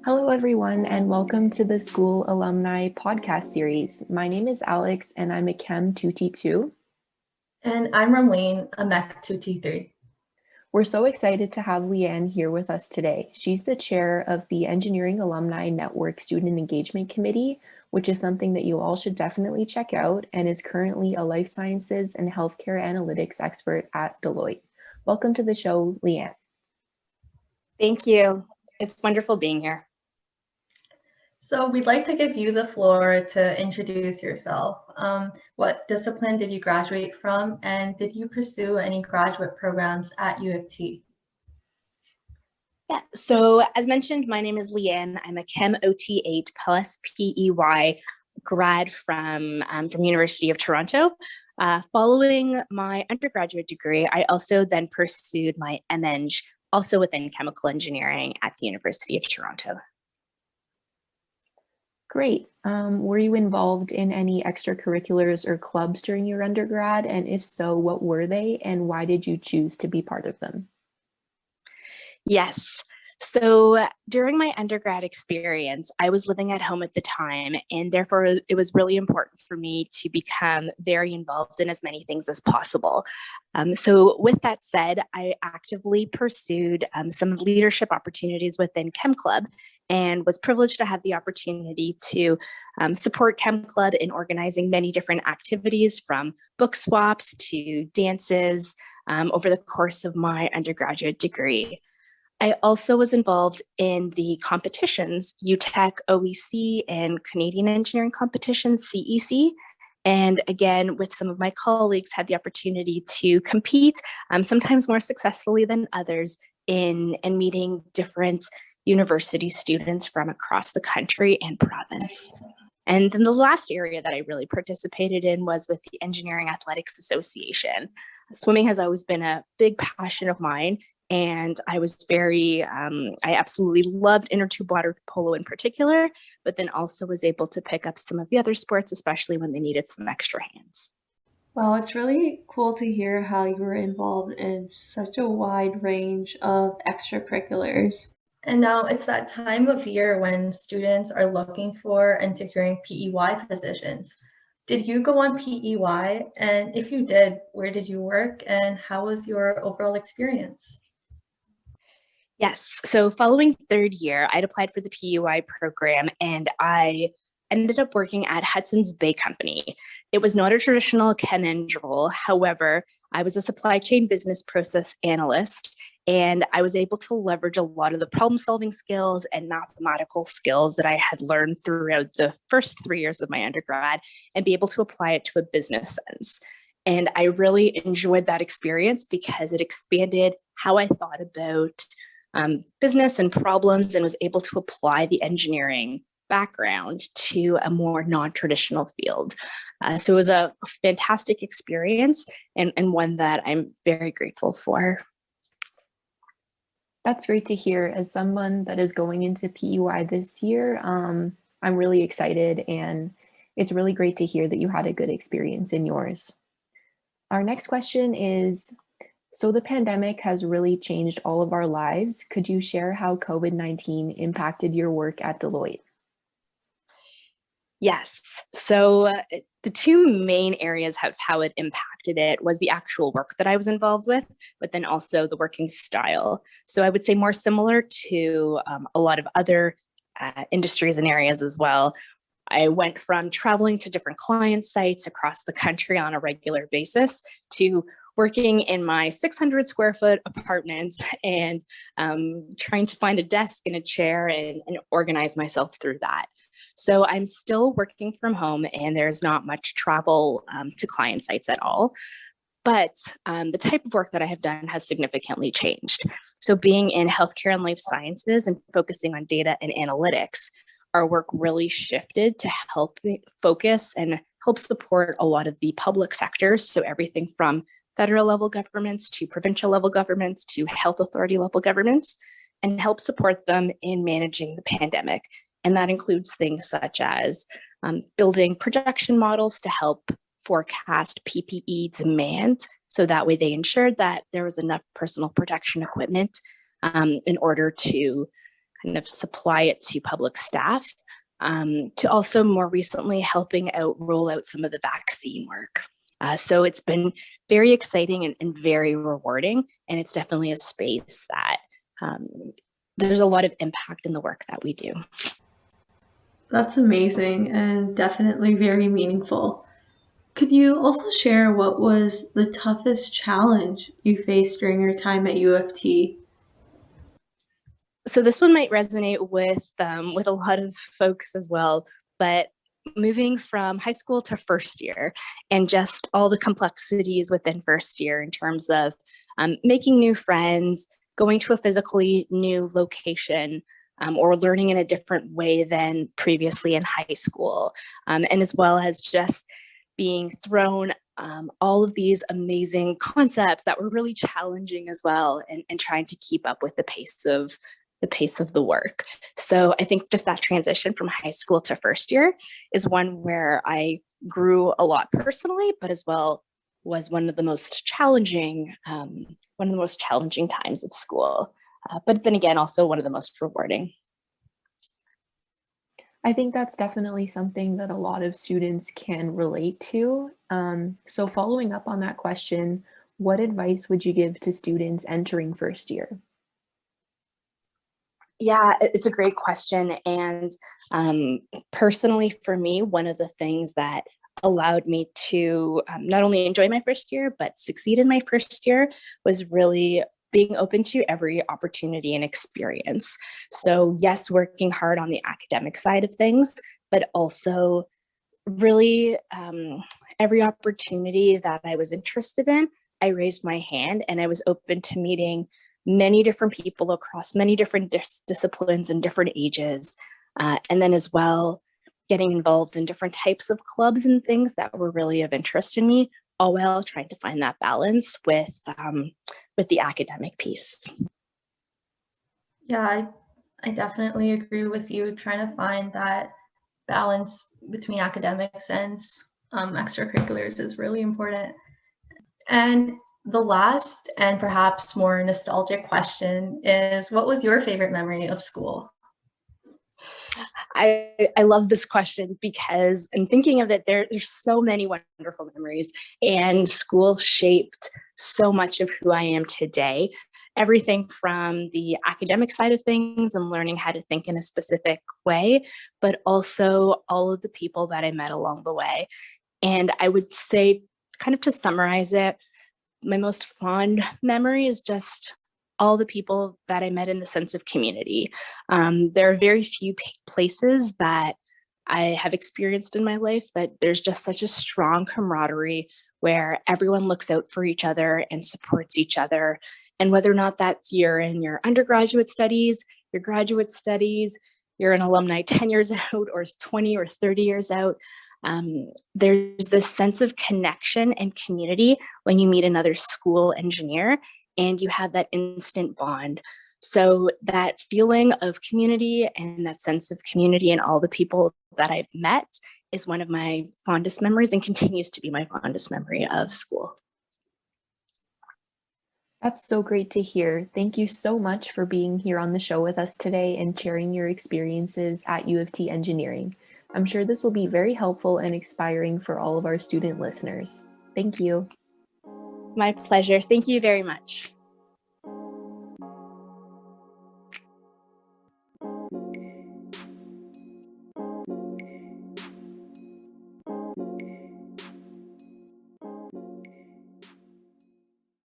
Hello, everyone, and welcome to the Skule Alumni podcast series. My name is Alex, and I'm a Chem 2T2. And I'm Ramlene, a Mech 2T3. We're so excited to have Liane here with us today. She's the chair of the Engineering Alumni Network Student Engagement Committee, which is something that you all should definitely check out, and is currently a life sciences and healthcare analytics expert at Deloitte. Welcome to the show, Liane. Thank you. It's wonderful being here. So we'd like to give you the floor to introduce yourself. What discipline did you graduate from, and did you pursue any graduate programs at U of T? Yeah, so as mentioned, my name is Liane. I'm a Chem OT8 plus PEY grad from University of Toronto. Following my undergraduate degree, I also then pursued my MEng, also within chemical engineering at the University of Toronto. Great. Were you involved in any extracurriculars or clubs during your undergrad? And if so, what were they and why did you choose to be part of them? Yes. So during my undergrad experience, I was living at home at the time, and therefore it was really important for me to become very involved in as many things as possible. So with that said, I actively pursued some leadership opportunities within Chem Club and was privileged to have the opportunity to support Chem Club in organizing many different activities, from book swaps to dances, over the course of my undergraduate degree. I also was involved in the competitions, UTech, OEC, and Canadian Engineering Competition, CEC. And again, with some of my colleagues, had the opportunity to compete, sometimes more successfully than others, in meeting different university students from across the country and province. And then the last area that I really participated in was with the Engineering Athletics Association. Swimming has always been a big passion of mine, and I was I absolutely loved inner tube water polo in particular, but then also was able to pick up some of the other sports, especially when they needed some extra hands. Well, it's really cool to hear how you were involved in such a wide range of extracurriculars. And now it's that time of year when students are looking for and securing PEY positions. Did you go on PEY? And if you did, where did you work and how was your overall experience? Yes. So following third year, I'd applied for the PUI program and I ended up working at Hudson's Bay Company. It was not a traditional chem eng role. However, I was a supply chain business process analyst, and I was able to leverage a lot of the problem solving skills and mathematical skills that I had learned throughout the first 3 years of my undergrad and be able to apply it to a business sense. And I really enjoyed that experience because it expanded how I thought about business and problems, and was able to apply the engineering background to a more non-traditional field. So it was a fantastic experience, and one that I'm very grateful for. That's great to hear. As someone that is going into PEY this year, I'm really excited, and it's really great to hear that you had a good experience in yours. Our next question is, so the pandemic has really changed all of our lives. Could you share how COVID-19 impacted your work at Deloitte? Yes. So the two main areas of how it impacted it was the actual work that I was involved with, but then also the working style. So I would say more similar to a lot of other industries and areas as well. I went from traveling to different client sites across the country on a regular basis to working in my 600 square foot apartment and trying to find a desk and a chair and organize myself through that. So I'm still working from home, and there's not much travel to client sites at all. But the type of work that I have done has significantly changed. So being in healthcare and life sciences and focusing on data and analytics, our work really shifted to help focus and help support a lot of the public sectors. So everything from federal level governments to provincial level governments to health authority level governments, and help support them in managing the pandemic. And that includes things such as building projection models to help forecast PPE demand. So that way they ensured that there was enough personal protection equipment in order to kind of supply it to public staff, to also more recently helping out roll out some of the vaccine work. So it's been very exciting and very rewarding, and it's definitely a space that there's a lot of impact in the work that we do. That's amazing and definitely very meaningful. Could you also share what was the toughest challenge you faced during your time at U of T? So this one might resonate with a lot of folks as well, but moving from high school to first year and just all the complexities within first year in terms of making new friends, going to a physically new location, or learning in a different way than previously in high school, and as well as just being thrown all of these amazing concepts that were really challenging as well, and trying to keep up with the pace of the work. So I think just that transition from high school to first year is one where I grew a lot personally, but as well was one of the most challenging times of school. But then again, also one of the most rewarding. I think that's definitely something that a lot of students can relate to. So following up on that question, what advice would you give to students entering first year? Yeah, it's a great question. And personally, for me, one of the things that allowed me to not only enjoy my first year, but succeed in my first year was really being open to every opportunity and experience. So yes, working hard on the academic side of things, but also really every opportunity that I was interested in, I raised my hand and I was open to meeting many different people across many different disciplines and different ages. And then as well, getting involved in different types of clubs and things that were really of interest in me, all while trying to find that balance with the academic piece. Yeah, I definitely agree with you. Trying to find that balance between academics and extracurriculars is really important. And the last and perhaps more nostalgic question is, what was your favorite memory of school? I love this question because in thinking of it, there's so many wonderful memories, and school shaped so much of who I am today. Everything from the academic side of things and learning how to think in a specific way, but also all of the people that I met along the way. And I would say, kind of to summarize it, my most fond memory is just all the people that I met in the sense of community. There are very few places that I have experienced in my life that there's just such a strong camaraderie where everyone looks out for each other and supports each other. And whether or not that's you're in your undergraduate studies, your graduate studies, you're an alumni 10 years out or 20 or 30 years out, there's this sense of connection and community when you meet another school engineer and you have that instant bond. So that feeling of community and that sense of community and all the people that I've met is one of my fondest memories and continues to be my fondest memory of school. That's so great to hear. Thank you so much for being here on the show with us today and sharing your experiences at U of T Engineering. I'm sure this will be very helpful and inspiring for all of our student listeners. Thank you. My pleasure. Thank you very much.